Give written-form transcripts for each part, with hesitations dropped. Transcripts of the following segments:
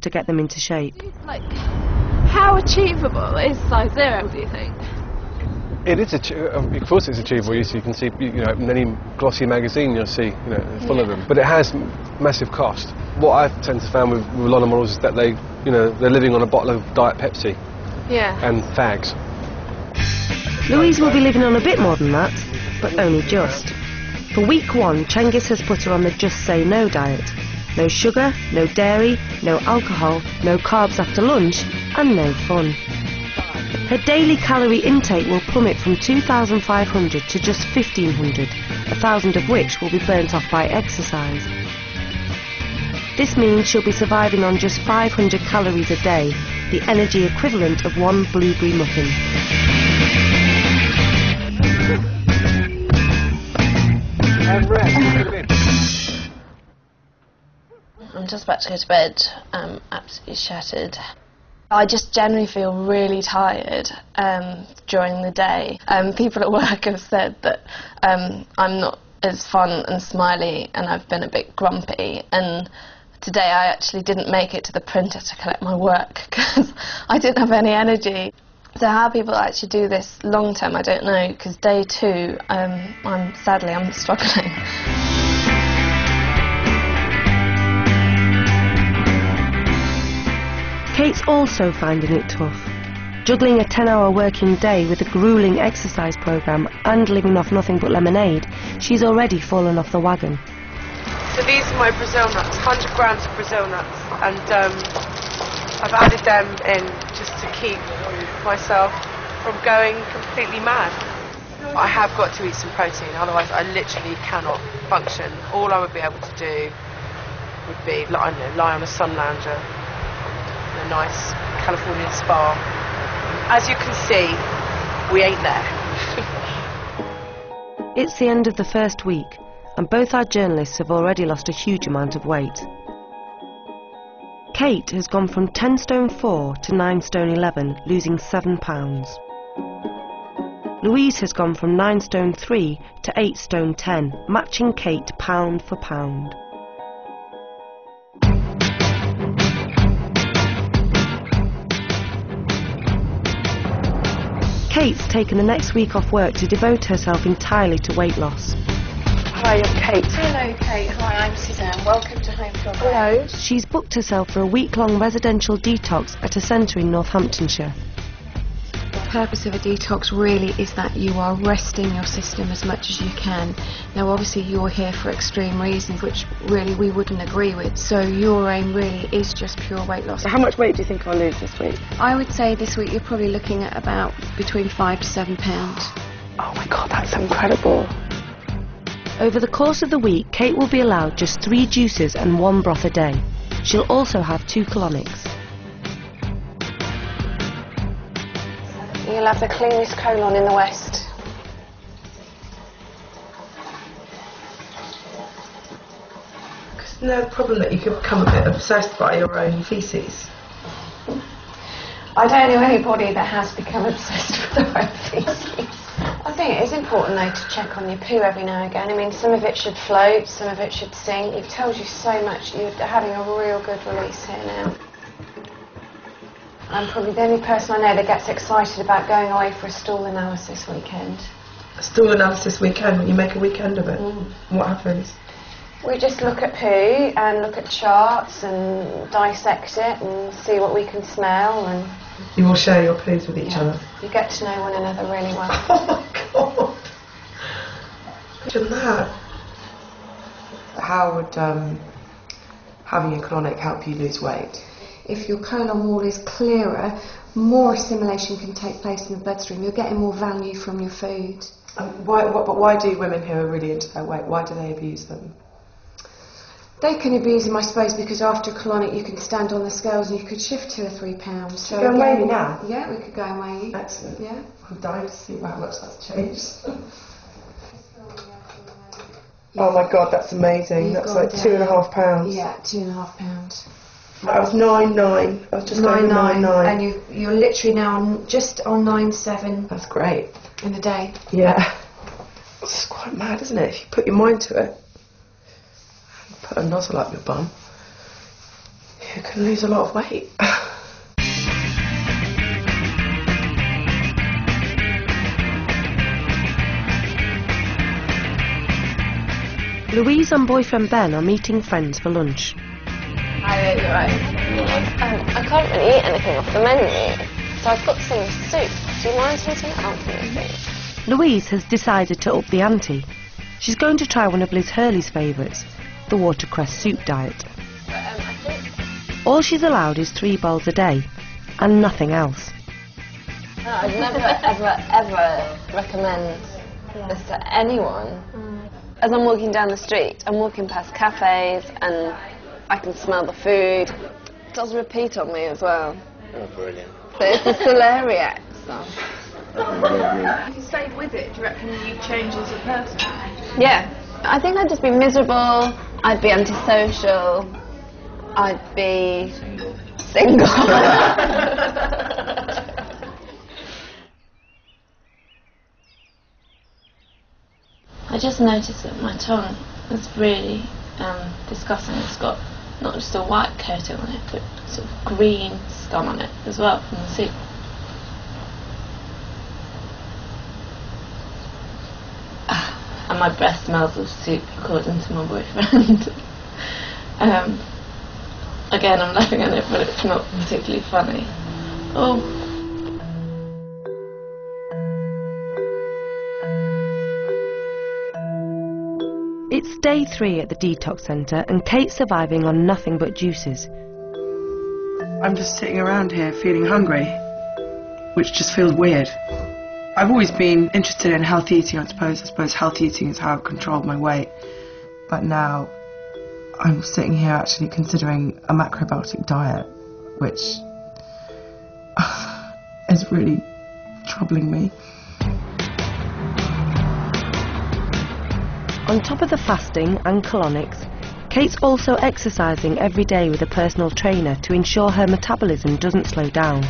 to get them into shape. Like, how achievable is size 0, do you think? It is, of course it's achievable. You can see, you know, in any glossy magazine you'll see, you know, full of them. But it has massive cost. What I've tend to find with a lot of models is that they, you know, they're living on a bottle of Diet Pepsi. Yeah. And fags. Louise will be living on a bit more than that, but only just. For week 1, Cengiz has put her on the Just Say No diet. No sugar, no dairy, no alcohol, no carbs after lunch, and no fun. Her daily calorie intake will plummet from 2,500 to just 1,500, 1,000 of which will be burnt off by exercise. This means she'll be surviving on just 500 calories a day, the energy equivalent of 1 blueberry muffin. I'm just about to go to bed, absolutely shattered. I just generally feel really tired during the day. People at work have said that I'm not as fun and smiley, and I've been a bit grumpy, and today I actually didn't make it to the printer to collect my work because I didn't have any energy. So how people actually do this long term, I don't know, because day 2, sadly I'm struggling. Kate's also finding it tough. Juggling a 10-hour working day with a gruelling exercise programme and living off nothing but lemonade, she's already fallen off the wagon. So these are my Brazil nuts, 100 grams of Brazil nuts, and I've added them in just to keep myself from going completely mad. I have got to eat some protein, otherwise I literally cannot function. All I would be able to do would be, I don't know, lie on a sun lounger in a nice Californian spa. As you can see, we ain't there. It's the end of the first week, and both our journalists have already lost a huge amount of weight. Kate has gone from 10 stone 4 to 9 stone 11, losing 7 pounds. Louise has gone from 9 stone 3 to 8 stone 10, matching Kate pound for pound. Kate's taken the next week off work to devote herself entirely to weight loss. Hi, I'm Kate. Hello, Kate. Hi, I'm Suzanne. Welcome to Home From Hello. She's booked herself for a week-long residential detox at a centre in Northamptonshire. The purpose of a detox really is that you are resting your system as much as you can. Now obviously you're here for extreme reasons which really we wouldn't agree with, so your aim really is just pure weight loss. So how much weight do you think I'll lose this week? I would say this week you're probably looking at about between 5 to 7 pounds. Oh my god, that's incredible. Over the course of the week, Kate will be allowed just 3 juices and 1 broth a day. She'll also have 2 colonics. You'll have the cleanest colon in the West. Because no problem that you could become a bit obsessed by your own faeces. I don't know anybody that has become obsessed with their own faeces. I think it is important though to check on your poo every now and again. I mean, some of it should float, some of it should sink. It tells you so much. You're having a real good release here now. I'm probably the only person I know that gets excited about going away for a stool analysis weekend. A stool analysis weekend, you make a weekend of it. What happens? We just look at poo and look at charts and dissect it and see what we can smell, and you will share your poos with each other. You get to know one another really well. Oh my god! Imagine that. How would having a colonic help you lose weight? If your colon wall is clearer, more assimilation can take place in the bloodstream. You're getting more value from your food. But why do women who are really into their weight, why do they abuse them? They can abuse them, I suppose, because after a colonic you can stand on the scales and you could shift 2 or 3 pounds. So go and weigh me now? Yeah, we could go and weigh you. Excellent. Yeah. I'm dying to see how much that's changed. Oh my god, that's amazing. That's like 2.5 pounds. Yeah, 2.5 pounds. I was 9.9. I was just over 9.9. And you're literally now just on 9.7. That's great. In a day. Yeah. It's quite mad, isn't it? If you put your mind to it. Put a nozzle up your bum. who can lose a lot of weight. Louise and boyfriend Ben are meeting friends for lunch. Hi, you're right. I can't really eat anything off the menu, so I've got some soup. Do you mind sorting it out for me, please? Louise has decided to up the ante. She's going to try one of Liz Hurley's favourites, the watercress soup diet. All she's allowed is 3 bowls a day, and nothing else. No, I'd never, ever recommend this to anyone. As I'm walking down the street, I'm walking past cafes and I can smell the food. It does repeat on me as well. Oh, brilliant. So it's the celeriac stuff. If you stayed with it, do you reckon you'd change as a person? Yeah. I think I'd just be miserable, I'd be antisocial, I'd be single. I just noticed that my tongue is really disgusting. It's got not just a white coating on it, but sort of green scum on it as well from the soup. And my breath smells of soup, according to my boyfriend. Again, I'm laughing at it, but it's not particularly funny. Oh. It's day 3 at the detox centre and Kate's surviving on nothing but juices. I'm just sitting around here feeling hungry, which just feels weird. I've always been interested in healthy eating, I suppose. I suppose healthy eating is how I've controlled my weight. But now I'm sitting here actually considering a macrobiotic diet, which is really troubling me. On top of the fasting and colonics, Kate's also exercising every day with a personal trainer to ensure her metabolism doesn't slow down.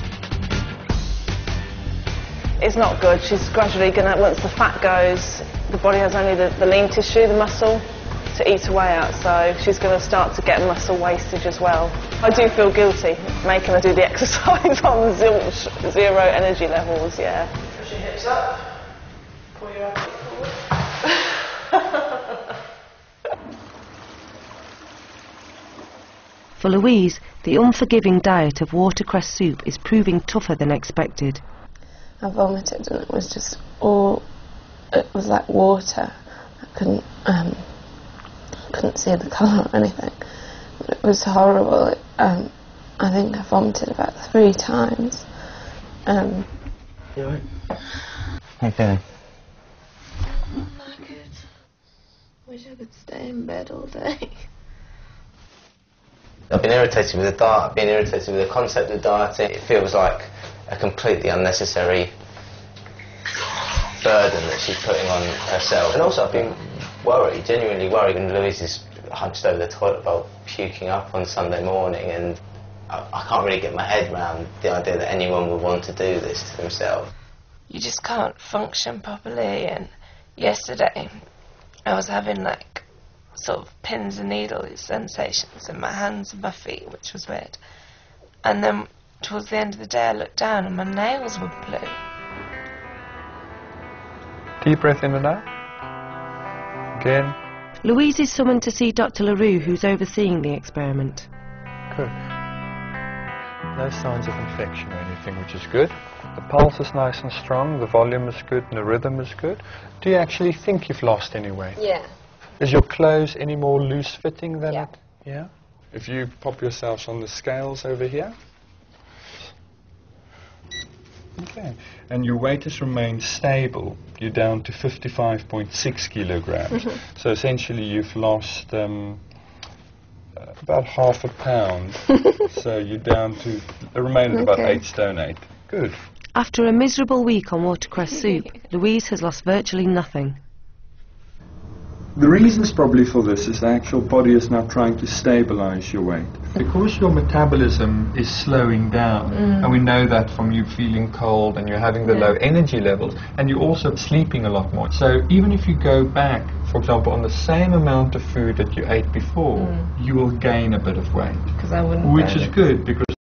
It's not good. She's gradually going to, once the fat goes, the body has only the lean tissue, the muscle, to eat away at, so she's going to start to get muscle wastage as well. I do feel guilty making her do the exercise on zilch, 0 energy levels, yeah. Push your hips up, pull your arms forward. For Louise, the unforgiving diet of watercress soup is proving tougher than expected. I vomited and it was just all, it was like water. I couldn't see the colour or anything. But it was horrible. I think I vomited about 3 times. You alright? How you feeling? I'm knackered. Wish I could stay in bed all day. I've been irritated with the diet, I've been irritated with the concept of dieting. It feels like a completely unnecessary burden that she's putting on herself. And also I've been worried, genuinely worried, when Louise is hunched over the toilet bowl puking up on Sunday morning, and I can't really get my head around the idea that anyone would want to do this to themselves. You just can't function properly, and yesterday I was having like sort of pins and needles sensations in my hands and my feet, which was weird. And then towards the end of the day I looked down and my nails were blue. Deep breath in and out. Again. Louise is summoned to see Dr. LaRue, who's overseeing the experiment. Good. No signs of infection or anything, which is good. The pulse is nice and strong, the volume is good, and the rhythm is good. Do you actually think you've lost any weight? Yeah. Is your clothes any more loose-fitting than Yeah. it? Yeah. If you pop yourselves on the scales over here. Okay. And your weight has remained stable. You're down to 55.6 kilograms. So essentially you've lost about half a pound. So you're down to, remain at about 8 stone 8. Good. After a miserable week on watercress soup, Louise has lost virtually nothing. The reasons probably for this is the actual body is now trying to stabilize your weight. Because your metabolism is slowing down, and we know that from you feeling cold and you're having the low energy levels, and you're also sleeping a lot more. So even if you go back, for example, on the same amount of food that you ate before, you will gain a bit of weight. Because I wouldn't Which is good, because